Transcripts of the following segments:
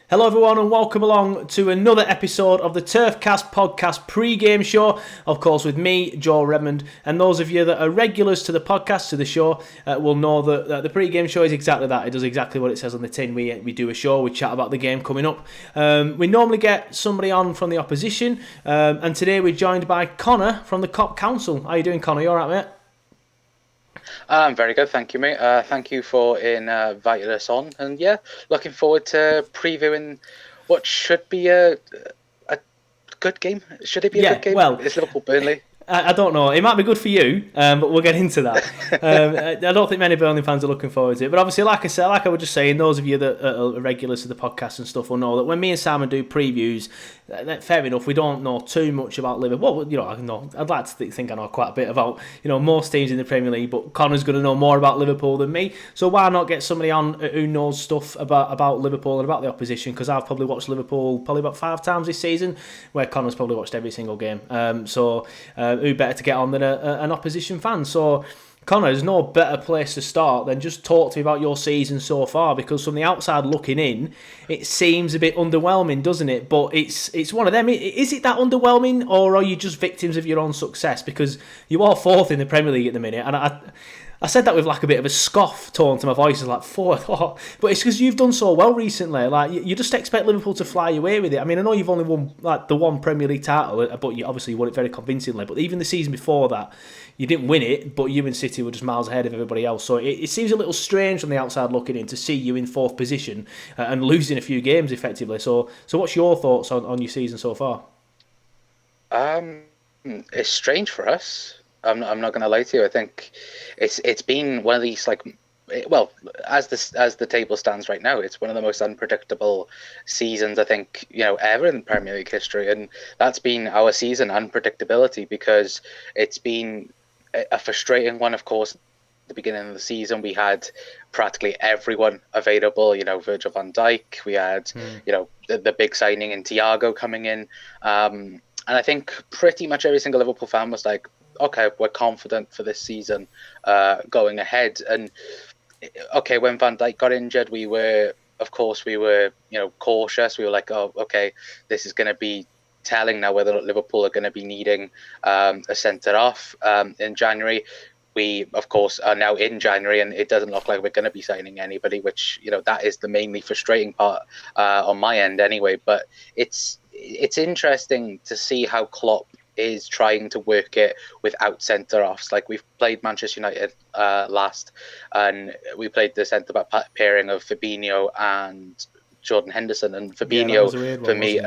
Hello everyone and welcome along to another episode of the TurfCast podcast pre-game show, of course with me, Joe Redmond, and those of you that are regulars to the podcast, to the show, will know that the pre-game show is exactly that. It does exactly what it says on the tin. We do a show, we chat about the game coming up. We normally get somebody on from the opposition, and today we're joined by Connor from the Kop Council. How you doing, Connor? You alright, mate? I'm very good, thank you, mate. Thank you for inviting us on, and yeah, looking forward to previewing what should be a good game. Should it be a good game? Well, It's Liverpool Burnley. I don't know. It might be good for you, but we'll get into that. I don't think many Burnley fans are looking forward to it. But obviously, like I was just saying, those of you that are regulars to the podcast and stuff will know that when me and Simon do previews, fair enough, we don't know too much about Liverpool. Well, I'd like to think I know quite a bit about most teams in the Premier League, but Connor's going to know more about Liverpool than me. So why not get somebody on who knows stuff about Liverpool and about the opposition? Because I've probably watched Liverpool about 5 times this season, where Connor's probably watched every single game. Who better to get on than an opposition fan? So, Connor, there's no better place to start than just talk to me about your season so far, because from the outside looking in, it seems a bit underwhelming, doesn't it? But it's one of them. Is it that underwhelming, or are you just victims of your own success? Because you are 4th in the Premier League at the minute, and I said that with like a bit of a scoff tone to my voice, like 4th. Oh, but it's because you've done so well recently. Like you just expect Liverpool to fly away with it. I mean, I know you've only won like the one Premier League title, but you obviously won it very convincingly. But even the season before that, you didn't win it, but you and City were just miles ahead of everybody else. So it seems a little strange from the outside looking in to see you in 4th position and losing a few games effectively. So what's your thoughts on your season so far? It's strange for us. I'm not going to lie to you. I think it's been one of these as the table stands right now, it's one of the most unpredictable seasons I think ever in Premier League history, and that's been our season, unpredictability, because it's been a frustrating one. Of course, at the beginning of the season, we had practically everyone available. Virgil van Dijk. We had the big signing in Thiago coming in, and I think pretty much every single Liverpool fan was like, okay, we're confident for this season going ahead. And okay, when Van Dijk got injured, we were cautious. We were like, oh, okay, this is going to be telling now whether or not Liverpool are going to be needing a centre-off in January. We, of course, are now in January, and it doesn't look like we're going to be signing anybody, which, that is the mainly frustrating part on my end anyway. But it's interesting to see how Klopp is trying to work it without centre-offs. Like, we've played Manchester United last, and we played the centre-back pairing of Fabinho and Jordan Henderson. And Fabinho, for me,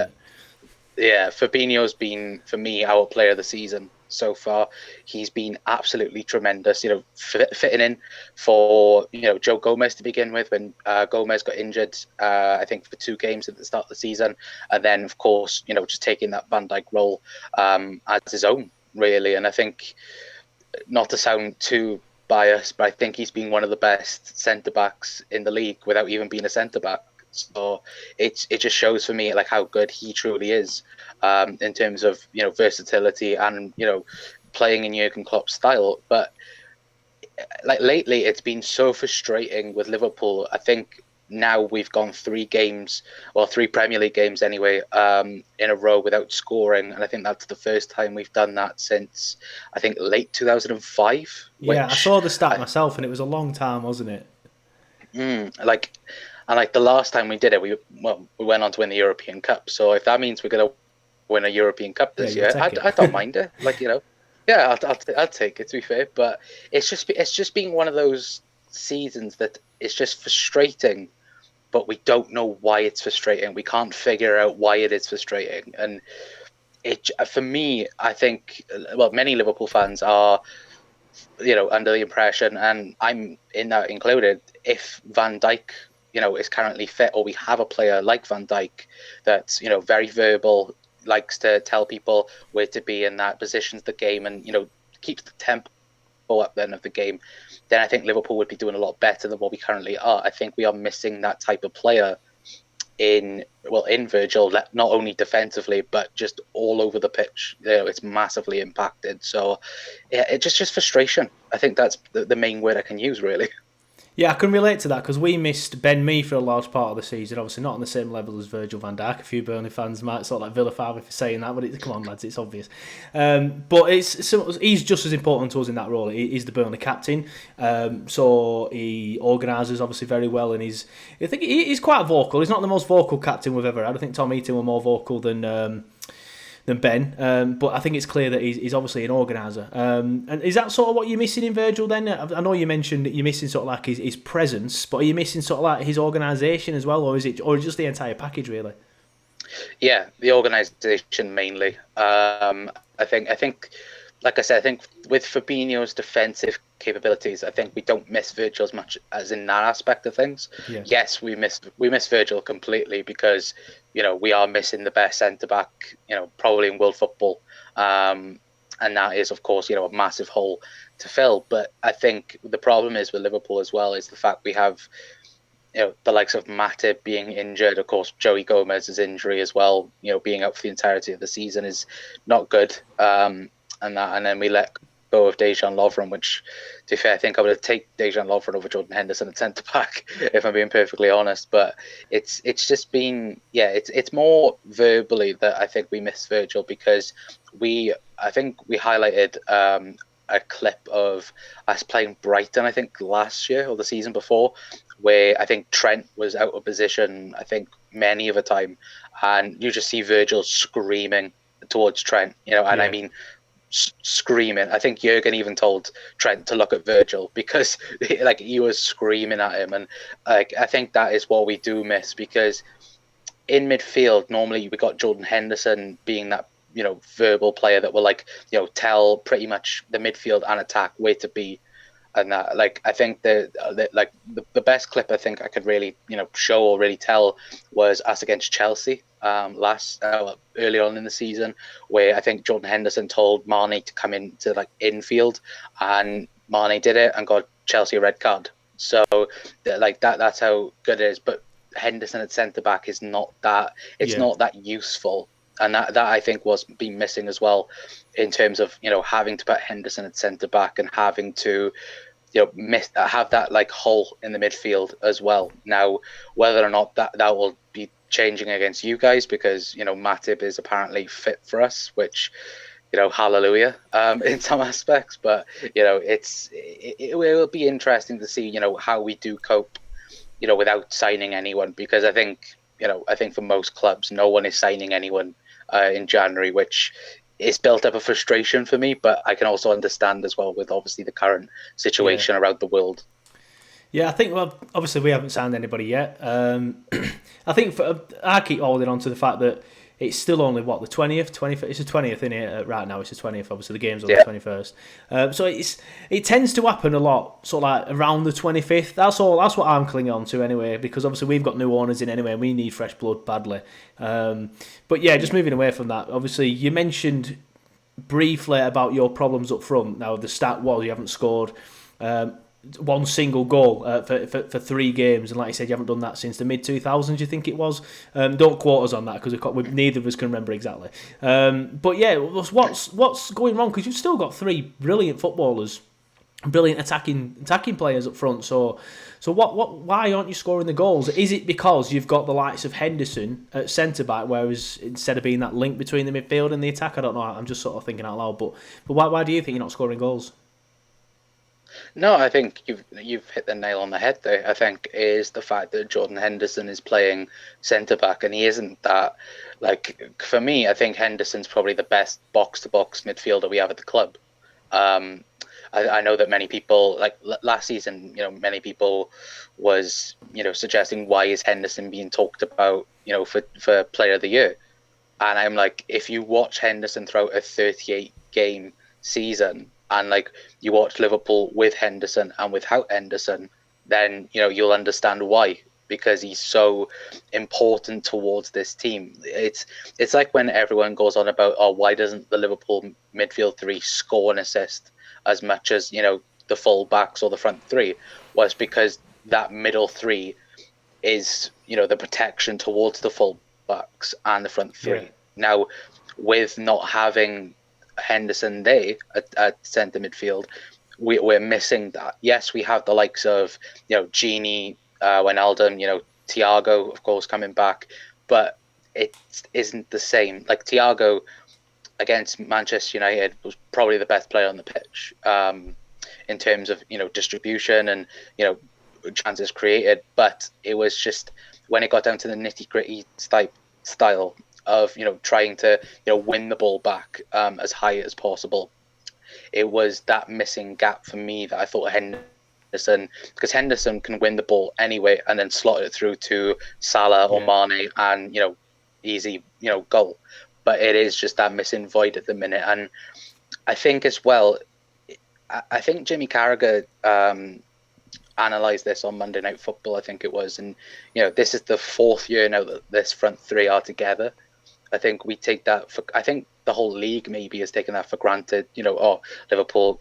Fabinho's been, for me, our player of the season so far. He's been absolutely tremendous, fitting in for, Joe Gomez to begin with, when Gomez got injured, I think for 2 games at the start of the season. And then, of course, just taking that Van Dijk role as his own, really. And I think, not to sound too biased, but I think he's been one of the best centre-backs in the league without even being a centre-back. So it just shows for me like how good he truly is in terms of versatility and playing in Jurgen Klopp's style. But like lately, it's been so frustrating with Liverpool. I think now we've gone 3 Premier League games anyway in a row without scoring, and I think that's the first time we've done that since I think late 2005. Yeah, I saw the stat myself, and it was a long time, wasn't it? And the last time we did it, we went on to win the European Cup. So if that means we're going to win a European Cup this year, I don't mind it. Yeah, I'll take it, to be fair. But it's just been one of those seasons that it's just frustrating, but we don't know why it's frustrating. We can't figure out why it is frustrating. And for me, I think, many Liverpool fans are, under the impression, and I'm in that included, if Van Dijk is currently fit, or we have a player like Van Dijk that's very verbal, likes to tell people where to be in that positions the game, and keeps the tempo up then of the game, then I think Liverpool would be doing a lot better than what we currently are. I think we are missing that type of player in Virgil, not only defensively but just all over the pitch. It's massively impacted. So yeah, it's just frustration. I think that's the main word I can use, really. Yeah, I can relate to that because we missed Ben Mee for a large part of the season. Obviously, not on the same level as Virgil van Dijk. A few Burnley fans might sort of like vilify me for saying that, but come on, lads, it's obvious. But he's just as important to us in that role. He's the Burnley captain, so he organises obviously very well, and I think he's quite vocal. He's not the most vocal captain we've ever had. I think Tom Heaton were more vocal than Ben, but I think it's clear that he's obviously an organiser. And is that sort of what you're missing in Virgil then? I know you mentioned that you're missing sort of like his presence, but are you missing sort of like his organisation as well, or just the entire package really? Yeah, the organisation mainly. I think, like I said, I think with Fabinho's defensive capabilities, I think we don't miss Virgil as much as in that aspect of things. Yeah. Yes, we miss Virgil completely because we are missing the best centre back, probably in world football, and that is of course a massive hole to fill. But I think the problem is with Liverpool as well is the fact we have the likes of Matip being injured, of course Joey Gomez's injury as well, being out for the entirety of the season is not good. And then we let go of Dejan Lovren, which, to be fair, I think I would have taken Dejan Lovren over Jordan Henderson at centre back, if I'm being perfectly honest. But it's just been it's more verbally that I think we miss Virgil because I think we highlighted a clip of us playing Brighton, I think last year or the season before, where I think Trent was out of position, I think many of the time, and you just see Virgil screaming towards Trent, and I mean screaming. I think Jurgen even told Trent to look at Virgil because he was screaming at him, and I think that is what we do miss because in midfield normally we got Jordan Henderson being that verbal player that will tell pretty much the midfield and attack where to be. And that, I think the best clip I think I could really show or really tell was us against Chelsea early on in the season, where I think Jordan Henderson told Mane to come into infield, and Mane did it and got Chelsea a red card. So that's how good it is. But Henderson at centre back is not that. It's not that useful. And that I think was being missing as well, in terms of having to put Henderson at centre back and having to have that hole in the midfield as well. Now, whether or not that will be changing against you guys, because Matip is apparently fit for us, which hallelujah in some aspects. But it will be interesting to see how we do cope without signing anyone, because I think for most clubs no one is signing anyone in January, which is built up a frustration for me, but I can also understand as well with obviously the current situation around the world. Yeah, I think, well, obviously we haven't signed anybody yet. I think I keep holding on to the fact that it's still only, the 20th? 25th? It's the 20th, isn't it? Right now it's the 20th, obviously the game's on the 21st. So it tends to happen a lot, sort of around the 25th. That's what I'm clinging on to anyway, because obviously we've got new owners in anyway, and we need fresh blood badly. But yeah, just moving away from that, obviously you mentioned briefly about your problems up front. Now the stat was you haven't scored one single goal for 3 games, and like you said, you haven't done that since the mid-2000s, you think it was. Don't quote us on that, because neither of us can remember exactly. But yeah, what's going wrong? Because you've still got 3 brilliant footballers, brilliant attacking players up front. So why aren't you scoring the goals? Is it because you've got the likes of Henderson at centre back, whereas instead of being that link between the midfield and the attack? I don't know. I'm just sort of thinking out loud. But why do you think you're not scoring goals? No, I think you've hit the nail on the head there. I think is the fact that Jordan Henderson is playing centre back, and he isn't that. For me, I think Henderson's probably the best box to box midfielder we have at the club. I know that many people, last season, many people was suggesting why is Henderson being talked about for Player of the Year, and I'm like, if you watch Henderson throughout a 38 game season, and you watch Liverpool with Henderson and without Henderson, then you'll understand why, because he's so important towards this team. It's like when everyone goes on about, why doesn't the Liverpool midfield 3 score and assist as much as the full backs or the front 3? Was because that middle 3 is the protection towards the full backs and the front 3. Yeah. Now, with not having Henderson there at centre midfield, we're missing that. Yes, we have the likes of Gini, Wijnaldum, Thiago, of course, coming back, but it isn't the same. Like Thiago against Manchester United was probably the best player on the pitch in terms of distribution and chances created, but it was just when it got down to the nitty gritty style of trying to win the ball back as high as possible. It was that missing gap for me that I thought Henderson, because Henderson can win the ball anyway and then slot it through to Salah or Mane and easy goal. But it is just that missing void at the minute. And I think as well, I think Jimmy Carragher analysed this on Monday Night Football, I think it was. And, this is the 4th year now that this front three are together. I think we take that for, I think the whole league maybe has taken that for granted. Liverpool,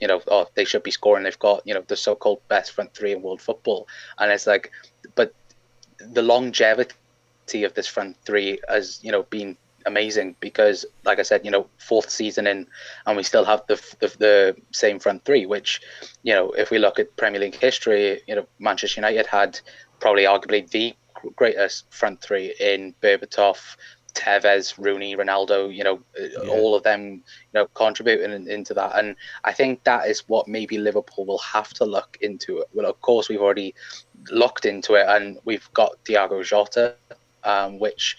they should be scoring. They've got, the so-called best front three in world football. And it's like, but the longevity of this front three has, been amazing because, like I said, 4th season in, and we still have the same front three, which, if we look at Premier League history, Manchester United had probably arguably the greatest front three in Berbatov, Tevez, Rooney, Ronaldo, all of them, contributing into that. And I think that is what maybe Liverpool will have to look into. Well, of course, we've already looked into it and we've got Thiago Jota, which,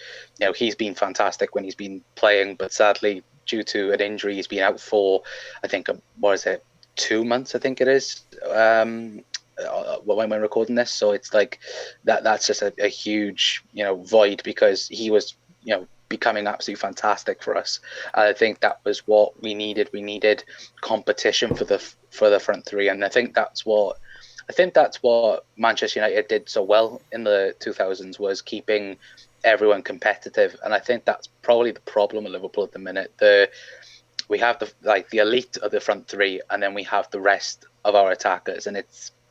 he's been fantastic when he's been playing, but sadly, due to an injury, he's been out for, I think, 2 months, I think it is, when we're recording this. So it's like that's just a huge, void because he was, becoming absolutely fantastic for us. I think that was what we needed. We needed competition for the front three, and I think that's what Manchester United did so well in the 2000s, was keeping everyone competitive. And I think that's probably the problem with Liverpool at the minute. We have the elite of the front three, and then we have the rest of our attackers, and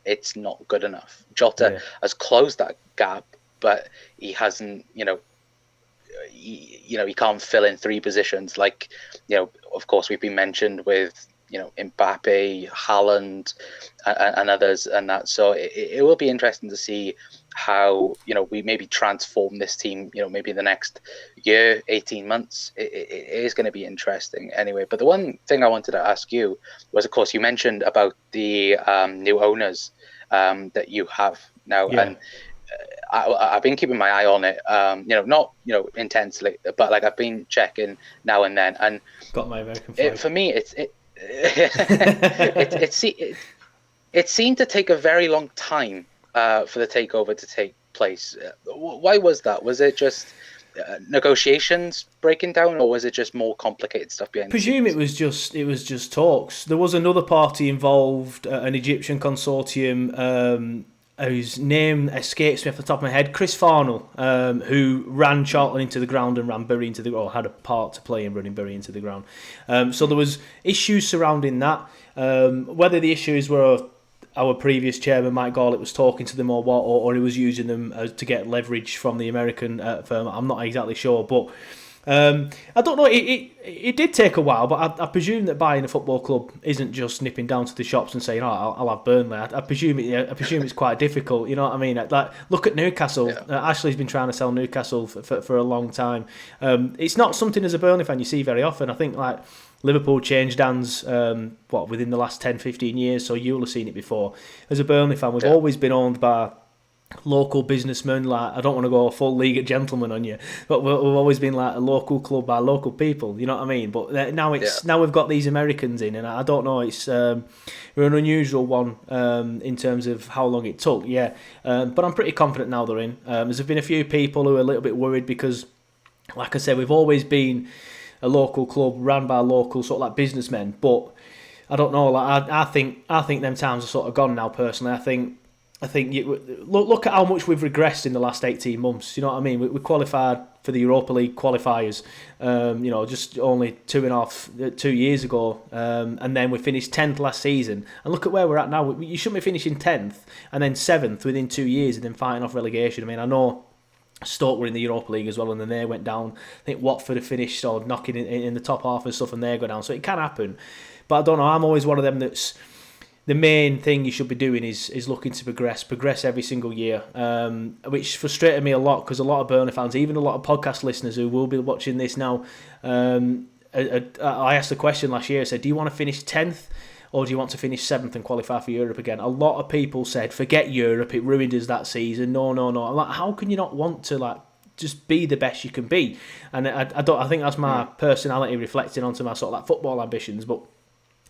it's not good enough. Jota has closed that gap, but he hasn't, he can't fill in 3 positions like, of course we've been mentioned with, Mbappe, Haaland, and others, and that. So it will be interesting to see how, we maybe transform this team, maybe the next year, 18 months. It is going to be interesting anyway. But the one thing I wanted to ask you was, of course, you mentioned about the new owners that you have now. And I've been keeping my eye on it, not intensely, but like I've been checking now and then, and got my American flag. For me, it seemed to take a very long time for the takeover to take place. Why was that? Was it just negotiations breaking down, or was it just more complicated stuff behind? I presume it was just talks. There was another party involved, an Egyptian consortium. Whose name escapes me off the top of my head, Chris Farnell, who ran Charlton into the ground and ran Bury into had a part to play in running Bury into the ground. So there was issues surrounding that. Whether the issues were our previous chairman, Mike Gawlett, was talking to them or what, or he was using them to get leverage from the American firm, I'm not exactly sure, but I don't know. It did take a while, but I presume that buying a football club isn't just nipping down to the shops and saying, "Oh, I'll have Burnley." I presume it's quite difficult. You know what I mean? Like, look at Newcastle. Yeah. Ashley's been trying to sell Newcastle for a long time. It's not something as a Burnley fan you see very often. I think like Liverpool changed hands within the last 10, 15 years, so you'll have seen it before. As a Burnley fan, we've always been owned by local businessmen. Like, I don't want to go a full league of gentlemen on you, but we've always been like a local club by local people. You know what I mean? But now we've got these Americans in, and I don't know. It's we're an unusual one in terms of how long it took. But I'm pretty confident now they're in. There's been a few people who are a little bit worried because, like I said, we've always been a local club ran by local sort of like businessmen. But I don't know. Like I think them times are sort of gone now. Personally, I think look at how much we've regressed in the last 18 months. You know what I mean? We qualified for the Europa League qualifiers, just only 2 years ago, and then we finished 10th last season. And look at where we're at now. You shouldn't be finishing 10th and then 7th within 2 years and then fighting off relegation. I mean, I know Stoke were in the Europa League as well, and then they went down. I think Watford have finished or knocking in the top half and stuff, and they go down. So it can happen, but I don't know. I'm always one of them that's the main thing you should be doing is looking to progress every single year, which frustrated me a lot because a lot of Burnley fans, even a lot of podcast listeners who will be watching this now, I asked the question last year. I said, do you want to finish 10th or do you want to finish 7th and qualify for Europe again? A lot of people said, forget Europe, it ruined us that season. No. I'm like, how can you not want to like just be the best you can be? And I think that's my personality reflecting onto my sort of like football ambitions. But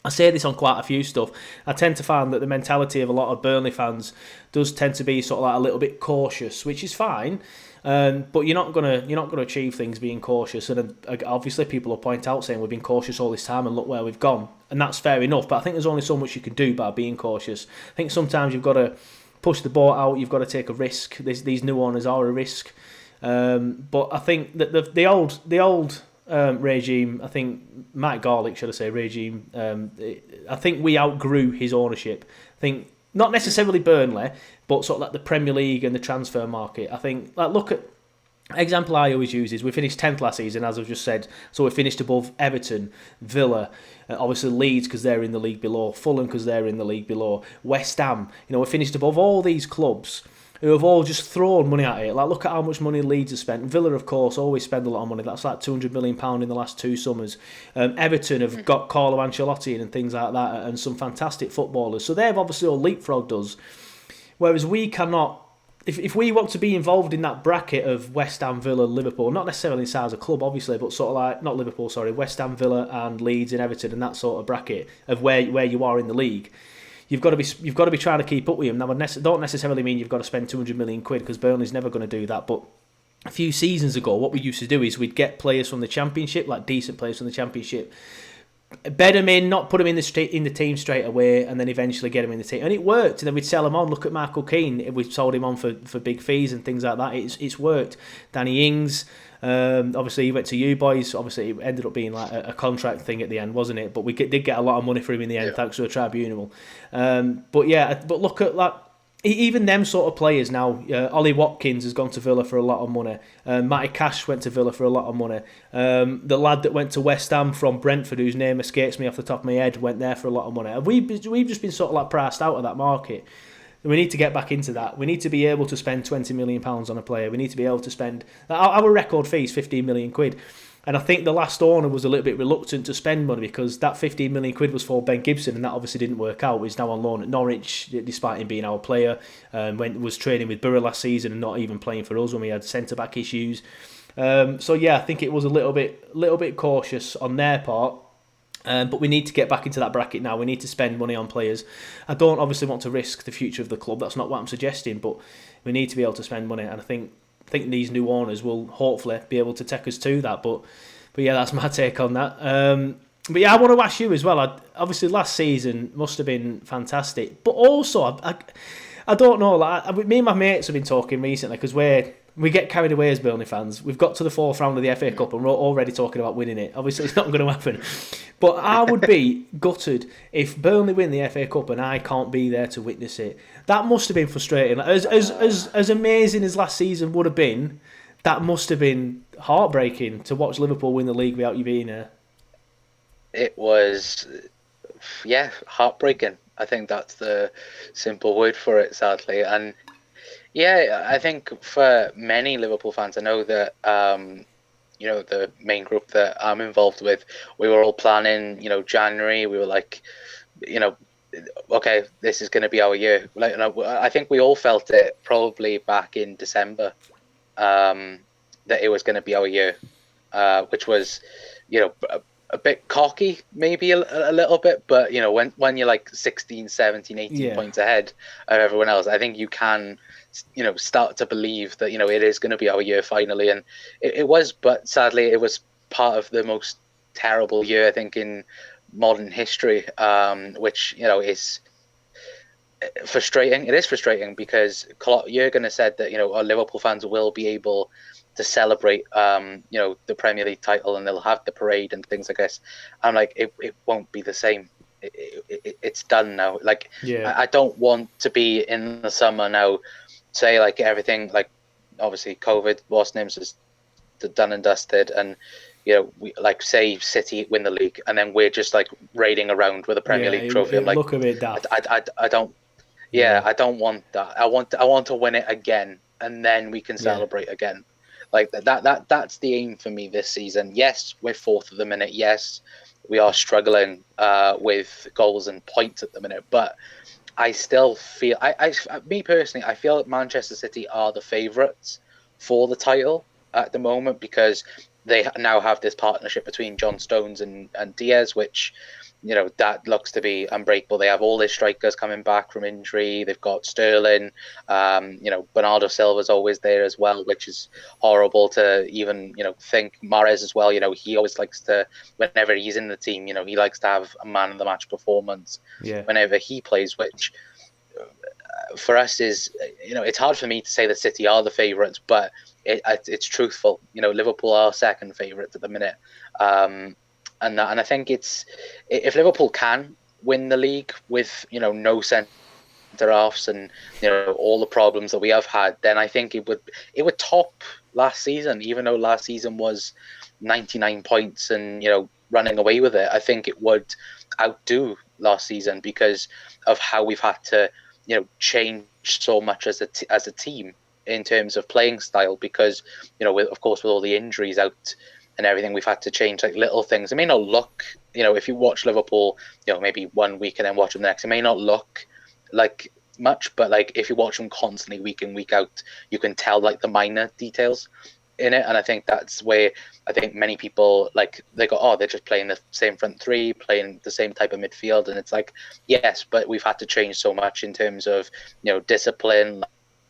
I say this on quite a few stuff. I tend to find that the mentality of a lot of Burnley fans does tend to be sort of like a little bit cautious, which is fine. But you're not gonna achieve things being cautious. And obviously, people will point out saying we've been cautious all this time, and look where we've gone. And that's fair enough. But I think there's only so much you can do by being cautious. I think sometimes you've got to push the boat out. You've got to take a risk. These new owners are a risk. But I think that the old regime, I think Mike Garlick, should I say, regime, I think we outgrew his ownership. I think not necessarily Burnley, but sort of like the Premier League and the transfer market. I think, like, look at example I always use is we finished 10th last season, as I've just said, so we finished above Everton, Villa, obviously Leeds because they're in the league below, Fulham because they're in the league below, West Ham. We finished above all these clubs who have all just thrown money at it. Like, look at how much money Leeds have spent. Villa, of course, always spend a lot of money. That's like £200 million in the last 2 summers. Everton have got Carlo Ancelotti in and things like that, and some fantastic footballers. So they've obviously all leapfrogged us. Whereas we cannot, if we want to be involved in that bracket of West Ham, Villa, Liverpool, not necessarily inside as a club, obviously, but sort of like, not Liverpool, sorry, West Ham, Villa and Leeds and Everton and that sort of bracket of where you are in the league, you've got to be trying to keep up with them. Now, I don't necessarily mean you've got to spend 200 million quid because Burnley's never going to do that. But a few seasons ago, what we used to do is we'd get players from the Championship, like decent players from the Championship, bed them in, not put them in the team straight away, and then eventually get them in the team. And it worked. And then we'd sell them on. Look at Michael Keane. We sold him on for big fees and things like that. It's worked. Danny Ings. Obviously he went to you boys. Obviously it ended up being like a contract thing at the end, wasn't it? But we did get a lot of money for him in the end, thanks to a tribunal. But look at like even them sort of players now. Ollie Watkins has gone to Villa for a lot of money. Matty Cash went to Villa for a lot of money. The lad that went to West Ham from Brentford, whose name escapes me off the top of my head, went there for a lot of money. We've just been sort of like priced out of that market. We need to get back into that. We need to be able to spend £20 million on a player. We need to be able to spend... Our record fee is 15 million quid. And I think the last owner was a little bit reluctant to spend money because that 15 million quid was for Ben Gibson, and that obviously didn't work out. He's now on loan at Norwich, despite him being our player. Was training with Borough last season and not even playing for us when we had centre-back issues. I think it was a little bit cautious on their part. But we need to get back into that bracket now. We need to spend money on players. I don't obviously want to risk the future of the club. That's not what I'm suggesting, but we need to be able to spend money. And I think these new owners will hopefully be able to take us to that. But yeah, that's my take on that. But yeah, I want to ask you as well. Obviously, last season must have been fantastic. But also, I don't know. Like, me and my mates have been talking recently because we get carried away as Burnley fans. We've got to the 4th round of the FA Cup and we're already talking about winning it. Obviously, it's not going to happen. But I would be gutted if Burnley win the FA Cup and I can't be there to witness it. That must have been frustrating. As amazing as last season would have been, that must have been heartbreaking to watch Liverpool win the league without you being there. It was, heartbreaking. I think that's the simple word for it, sadly. And yeah, I think for many Liverpool fans, I know that, the main group that I'm involved with, we were all planning, January. We were like, okay, this is going to be our year. Like, I think we all felt it probably back in December, that it was going to be our year, which was, a bit cocky, maybe a little bit, but, when you're like 16, 17, 18 points ahead of everyone else, I think you can, start to believe that, it is going to be our year finally. And it was, but sadly, it was part of the most terrible year, I think, in modern history, which, is frustrating. It is frustrating because Jurgen has said that, our Liverpool fans will be able to celebrate, the Premier League title, and they'll have the parade and things like this. I'm like, it won't be the same. It's done now. Like, I don't want to be in the summer now, say like everything, like obviously COVID, worst names is done and dusted, and we like say City win the league, and then we're just like raiding around with a Premier League trophy. I'm like, look a bit daft. I don't. Yeah, I don't want that. I want to win it again, and then we can celebrate again. Like that's the aim for me this season. Yes, we're fourth at the minute. Yes, we are struggling with goals and points at the minute, but I still feel, me personally, I feel that Manchester City are the favourites for the title at the moment, because they now have this partnership between John Stones and Diaz, which, that looks to be unbreakable. They have all their strikers coming back from injury. They've got Sterling, Bernardo Silva's always there as well, which is horrible to even, think. Mahrez as well, he always likes to, whenever he's in the team, he likes to have a man of the match performance whenever he plays, which for us is, it's hard for me to say that City are the favourites, but it's truthful. Liverpool are second favourites at the minute. And I think if Liverpool can win the league with no centre halves and all the problems that we have had, then I think it would top last season. Even though last season was 99 points and running away with it, I think it would outdo last season because of how we've had to change so much as a team in terms of playing style. Because with all the injuries out and everything, we've had to change like little things. It may not look, if you watch Liverpool, maybe 1 week and then watch them the next, it may not look like much, but like if you watch them constantly week in, week out, you can tell like the minor details in it. And I think that's where I think many people they go, oh, they're just playing the same front three, playing the same type of midfield. And it's like, yes, but we've had to change so much in terms of, discipline.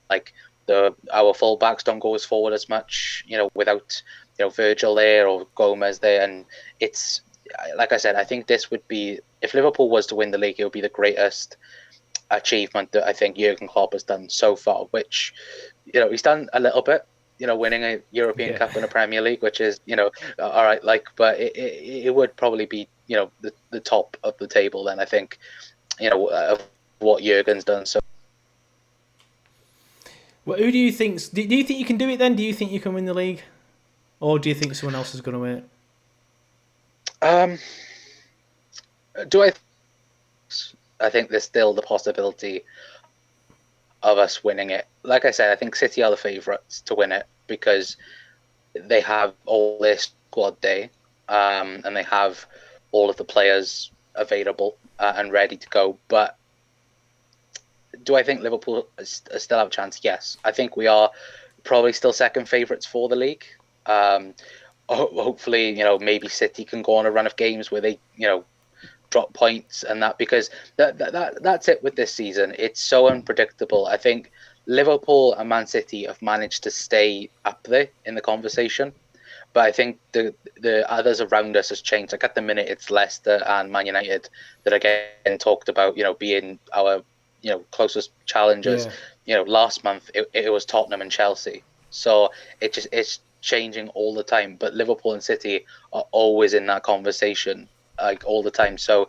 Like our fullbacks don't go as forward as much, without Virgil there or Gomez there. And it's, like I said, I think this would be, if Liverpool was to win the league, it would be the greatest achievement that I think Jurgen Klopp has done so far, which, he's done a little bit, winning a European Cup and a Premier League, which is, all right, but it would probably be, the top of the table then, I think, of what Jurgen's done. So, well, who do you think? Do you think you can do it then? Do you think you can win the league? Or do you think someone else is going to win it? I think there's still the possibility of us winning it. Like I said, I think City are the favourites to win it because they have all their squad day, and they have all of the players available and ready to go. But do I think Liverpool still have a chance? Yes. I think we are probably still second favourites for the league. Hopefully, maybe City can go on a run of games where they, drop points and that, because that's it with this season. It's so unpredictable. I think Liverpool and Man City have managed to stay up there in the conversation, but I think the others around us has changed. Like at the minute, it's Leicester and Man United that are getting talked about, being our, closest challengers. Last month it was Tottenham and Chelsea. So it's changing all the time, but Liverpool and City are always in that conversation, like all the time. So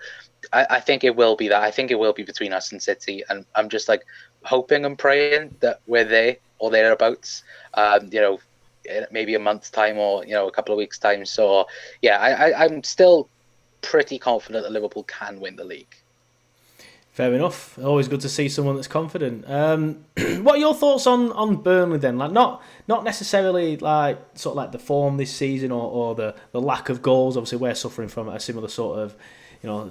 I think it will be that. I think it will be between us and City, and I'm just like hoping and praying that we're there or thereabouts. Maybe a month's time or a couple of weeks' time. So yeah, I'm still pretty confident that Liverpool can win the league. Fair enough. Always good to see someone that's confident. What are your thoughts on Burnley then? Like not necessarily like sort of like the form this season or the lack of goals. Obviously, we're suffering from a similar sort of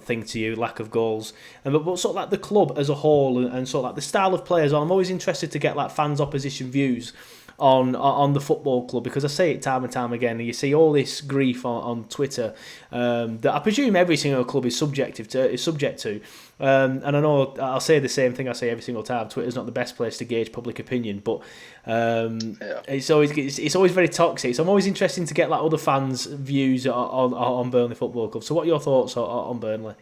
thing to you, lack of goals. But sort of like the club as a whole and sort of like the style of players. I'm always interested to get like fans' opposition views on the football club, because I say it time and time again, and you see all this grief on Twitter that I presume every single club is subject to. And I know I'll say the same thing I say every single time. Twitter's not the best place to gauge public opinion, but it's always very toxic. So I'm always interested to get like other fans' views on Burnley Football Club. So what are your thoughts on Burnley?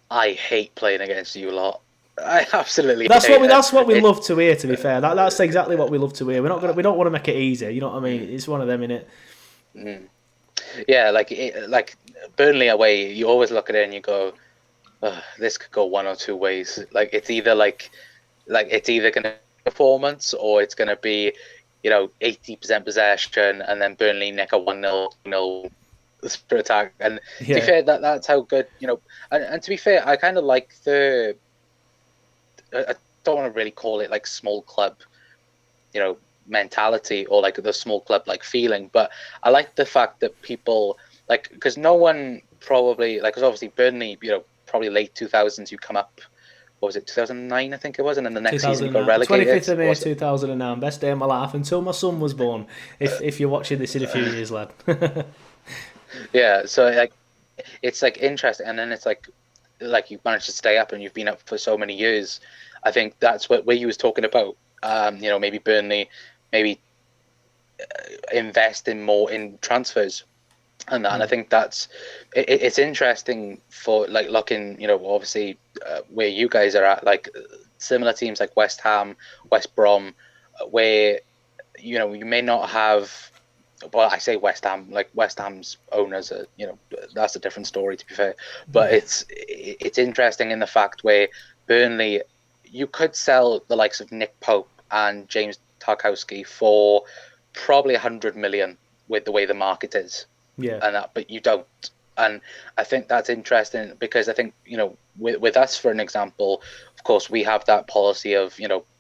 I hate playing against you lot. I absolutely. That's what we love to hear. To be fair, that's exactly what we love to hear. We don't want to make it easy. You know what I mean? It's one of them, innit? Yeah, like Burnley away, you always look at it and you go, this could go one or two ways. Like it's either going to be performance, or it's going to be, 80% possession, and then Burnley nick a 1-0, super attack. And to be Yeah. fair, that's how good, and to be fair, I kind of like I don't want to really call it like small club, mentality, or like the small club like feeling, but I like the fact that people like, because no one probably like, because obviously Burnley, probably late 2000s, you come up, what was it, 2009 I think it was, and then the next season you got 2009, relegated. 25th of May 2009, best day of my life until my son was born. If you're watching this in a few years, lad. Yeah, so like it's like interesting, and then it's like you've managed to stay up and you've been up for so many years. I think that's where you was talking about. Maybe Burnley, maybe investing more in transfers and that. And I think it's interesting for like looking, obviously where you guys are at, like similar teams like West Ham, West Brom, where you may not have. Well, I say West Ham, like West Ham's owners are, that's a different story, to be fair. But it's interesting in the fact where Burnley, you could sell the likes of Nick Pope and James Tarkowski for probably 100 million with the way the market is. Yeah. And that, but you don't. And I think that's interesting because I think, with us, for an example, of course, we have that policy of,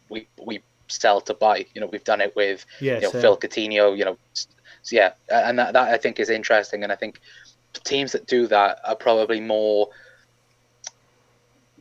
we sell to buy. We've done it with Phil Coutinho, so yeah, and that I think is interesting, and I think teams that do that are probably more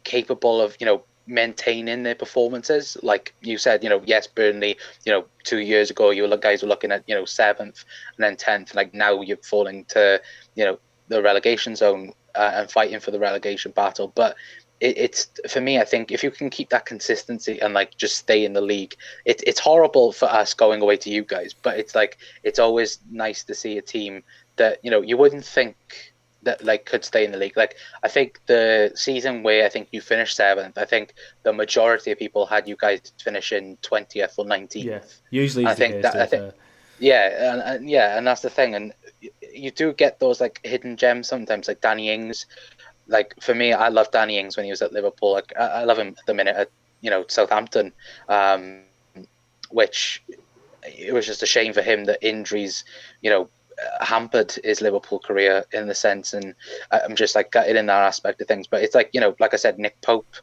capable of maintaining their performances. Like you said, yes, Burnley, 2 years ago you guys were looking at 7th and then 10th. Like now you're falling to the relegation zone and fighting for the relegation battle, but. It's for me, I think if you can keep that consistency and like just stay in the league, it's horrible for us going away to you guys, but it's always nice to see a team that you wouldn't think that like could stay in the league. Like I think the season where I think you finished 7th, I think the majority of people had you guys finish in 20th or 19th. Yeah, usually I think and that's the thing, and you do get those like hidden gems sometimes, like Danny Ings. Like for me, I loved Danny Ings when he was at Liverpool. Like I love him at the minute at Southampton, which it was just a shame for him that injuries hampered his Liverpool career in the sense, and I'm just like gutted in that aspect of things. But it's like like I said, Nick Pope,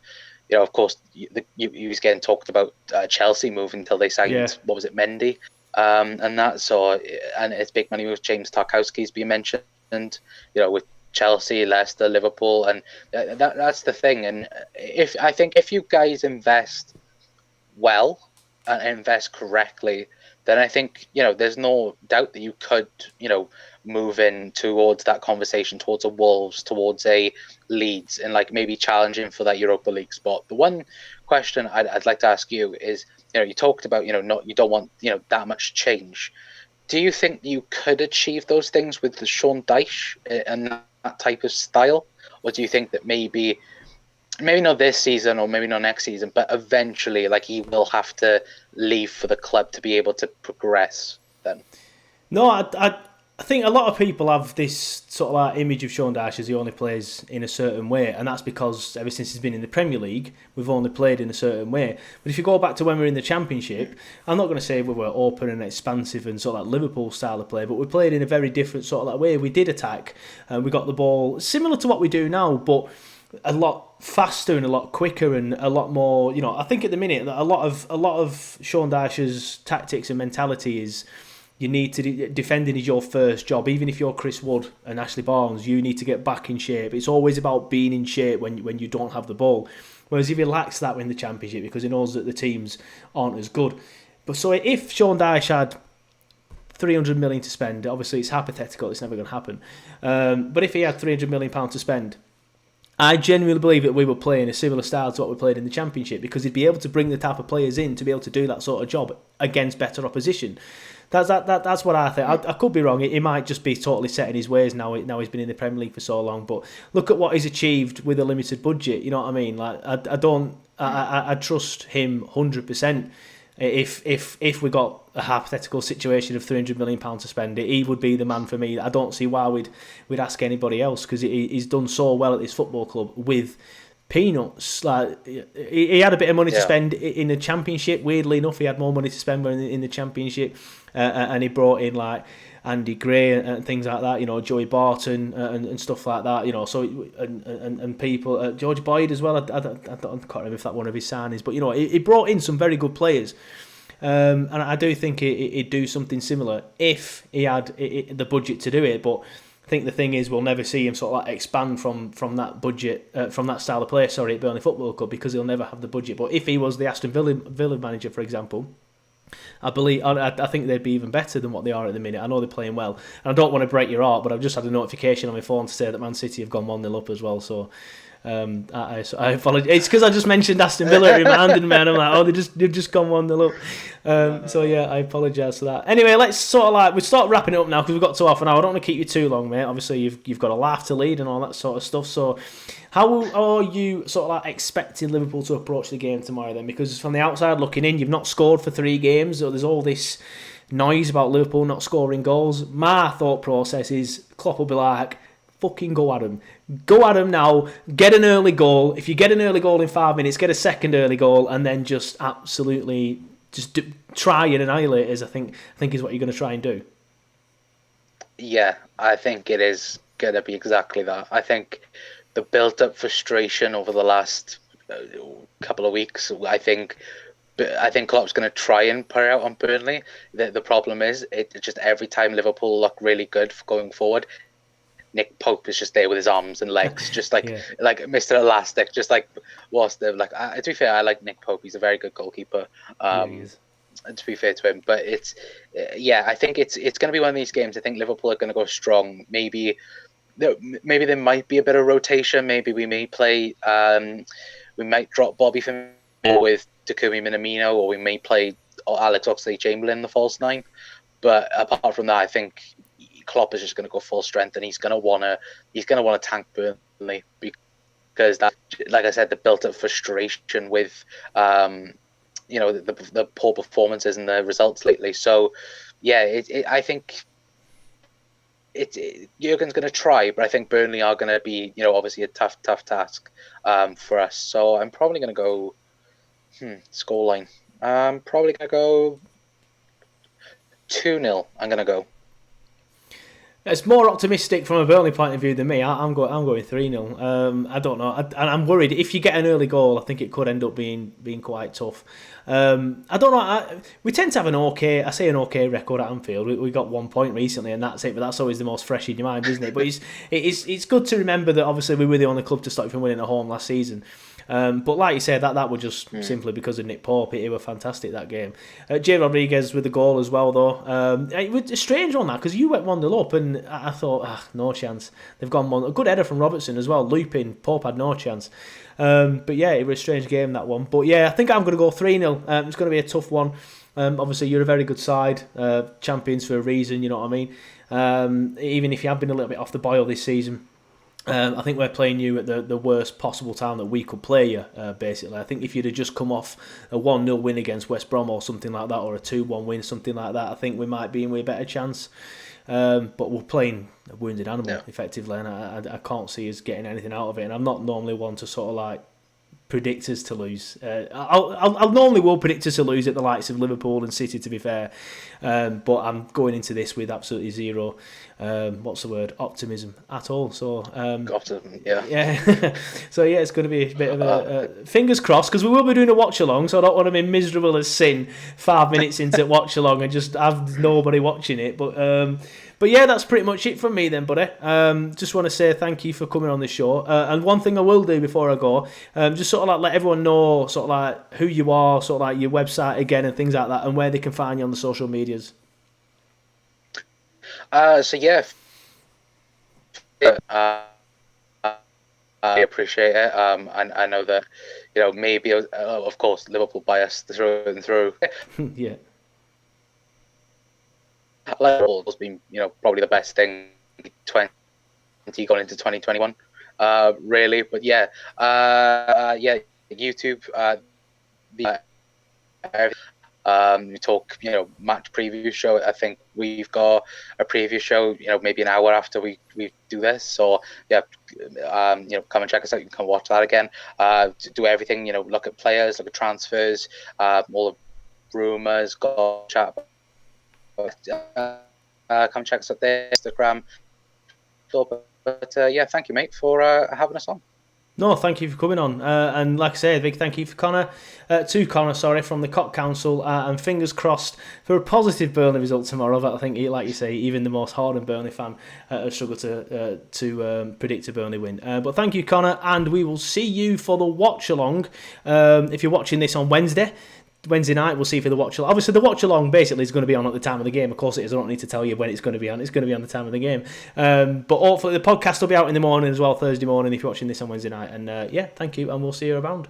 of course, he was getting talked about Chelsea moving until they signed what was it, Mendy, and that. So and it's big money with James Tarkowski's being mentioned, with Chelsea, Leicester, Liverpool, and that's the thing. And I think if you guys invest well and invest correctly, then I think there's no doubt that you could move in towards that conversation, towards a Wolves, towards a Leeds, and like maybe challenging for that Europa League spot. The one question I'd like to ask you is, you talked about you don't want that much change. Do you think you could achieve those things with the Sean Dyche and that type of style, or do you think that maybe not this season or maybe not next season, but eventually like he will have to leave for the club to be able to progress then? No, I think a lot of people have this sort of like image of Sean Dyche as he only plays in a certain way, and that's because ever since he's been in the Premier League, we've only played in a certain way. But if you go back to when we were in the Championship, I'm not going to say we were open and expansive and sort of like Liverpool style of play, but we played in a very different sort of like way. We did attack, and we got the ball similar to what we do now, but a lot faster and a lot quicker and a lot more. I think at the minute that a lot of Sean Dyche's tactics and mentality is. You need to defending is your first job. Even if you're Chris Wood and Ashley Barnes, you need to get back in shape. It's always about being in shape when you don't have the ball. Whereas if he lacks that in the Championship because he knows that the teams aren't as good. But so if Sean Dyche had 300 million to spend, obviously it's hypothetical, it's never going to happen. But if he had 300 million pounds to spend, I genuinely believe that we were playing a similar style to what we played in the Championship because he'd be able to bring the type of players in to be able to do that sort of job against better opposition. That's what I think. I could be wrong. He might just be totally set in his ways now. He's been in the Premier League for so long. But look at what he's achieved with a limited budget. You know what I mean? Like I trust him 100%. If we got a hypothetical situation of £300 million to spend, he would be the man for me. I don't see why we'd ask anybody else because he's done so well at this football club with peanuts. Like he had a bit of money to Yeah. spend in the Championship. Weirdly enough, he had more money to spend in the Championship, and he brought in like Andy Gray and things like that. You know, Joey Barton and stuff like that. You know, so and people, George Boyd as well. I can't remember if that one of his signings, but you know, he brought in some very good players. And I do think he'd do something similar if he had the budget to do it. But I think the thing is, we'll never see him sort of like expand from that budget, from that style of play. Sorry, at Burnley Football Club, because he'll never have the budget. But if he was the Aston Villa manager, for example, I think they'd be even better than what they are at the minute. I know they're playing well, and I don't want to break your heart, but I've just had a notification on my phone to say that Man City have gone 1-0 up as well. So. I apologize. It's because I just mentioned Aston Villa, it reminded me, and I'm like, they've just gone 1-0 up. So yeah, I apologise for that. Anyway, let's sort of like we start wrapping it up now because we've got to half an hour. I don't want to keep you too long, mate. Obviously, you've got a life to lead and all that sort of stuff. So, how are you sort of like expecting Liverpool to approach the game tomorrow then? Because from the outside looking in, you've not scored for 3 games. So there's all this noise about Liverpool not scoring goals. My thought process is Klopp will be like, fucking go at him. Go at him now. Get an early goal. If you get an early goal in 5 minutes, get a second early goal, and then just absolutely try and annihilate us. I think is what you're going to try and do. Yeah, I think it is going to be exactly that. I think the built-up frustration over the last couple of weeks, I think Klopp's going to try and put it out on Burnley. The problem is, it just every time Liverpool look really good going forward, Nick Pope is just there with his arms and legs, just like like Mr. Elastic, just like what's the like. To be fair, I like Nick Pope. He's a very good goalkeeper. To be fair to him, but it's I think it's going to be one of these games. I think Liverpool are going to go strong. Maybe there might be a bit of rotation. Maybe we may play. We might drop Bobby Firmino with Takumi Minamino, or we may play Alex Oxlade-Chamberlain in the false 9. But apart from that, I think Klopp is just going to go full strength, and he's going to want to tank Burnley because that, like I said, the built-up frustration with the poor performances and the results lately. So yeah, I think Jurgen's going to try, but I think Burnley are going to be obviously a tough task for us. So I'm probably going to go scoreline. I'm probably going to go 2-0. I'm going to go. It's more optimistic from a Burnley point of view than me. I'm going 3-0. I don't know. I'm worried. If you get an early goal, I think it could end up being quite tough. I don't know. We tend to have an okay record at Anfield. We got 1 point recently, and that's it. But that's always the most fresh in your mind, isn't it? But it's good to remember that obviously we were the only club to stop from winning at home last season. But like you said, that was just simply because of Nick Pope. It was fantastic, that game. Jay Rodriguez with the goal as well, though. It was a strange one, that, because you went 1-0 up, and I thought, no chance. They've gone 1. A good header from Robertson as well, looping. Pope had no chance. But yeah, it was a strange game, that one. But yeah, I think I'm going to go 3-0. It's going to be a tough one. Obviously, you're a very good side. Champions for a reason, you know what I mean? Even if you have been a little bit off the boil this season, I think we're playing you at the worst possible time that we could play you, basically. I think if you'd have just come off a 1-0 win against West Brom or something like that, or a 2-1 win, something like that, I think we might be in with a better chance. But we're playing a wounded animal, effectively, and I can't see us getting anything out of it. And I'm not normally one to sort of like predict us to lose. I'll normally will predict us to lose at the likes of Liverpool and City, to be fair. But I'm going into this with absolutely zero, optimism at all. So optimism, yeah. Yeah. So yeah, it's going to be a bit of a fingers crossed, because we will be doing a watch along. So I don't want to be miserable as sin 5 minutes into watch along and just have nobody watching it. But yeah, that's pretty much it from me then, buddy. Just want to say thank you for coming on the show. And one thing I will do before I go, just sort of like let everyone know sort of like who you are, sort of like your website again and things like that, and where they can find you on the social medias. So yeah, I appreciate it. I know that maybe of course Liverpool bias through and through. Yeah. Liverpool has been probably the best thing 20 going into 2021, really. But yeah, YouTube, We talk, match preview show. I think we've got a preview show, maybe an hour after we do this. So yeah, come and check us out. You can come watch that again. Do everything, look at players, look at transfers, all the rumors, go chat. Come check us out there, Instagram. But yeah, thank you, mate, for having us on. No, thank you for coming on. And like I say, a big thank you to Connor from the Kop Council. And fingers crossed for a positive Burnley result tomorrow. But I think, like you say, even the most hardened Burnley fan has struggled to predict a Burnley win. But thank you, Connor. And we will see you for the watch along. If you're watching this on Wednesday night, we'll see for the watch along. Obviously, the watch along basically is going to be on at the time of the game. Of course, it is. I don't need to tell you when it's going to be on. It's going to be on the time of the game. But hopefully, the podcast will be out in the morning as well, Thursday morning, if you're watching this on Wednesday night. And yeah, thank you, and we'll see you around.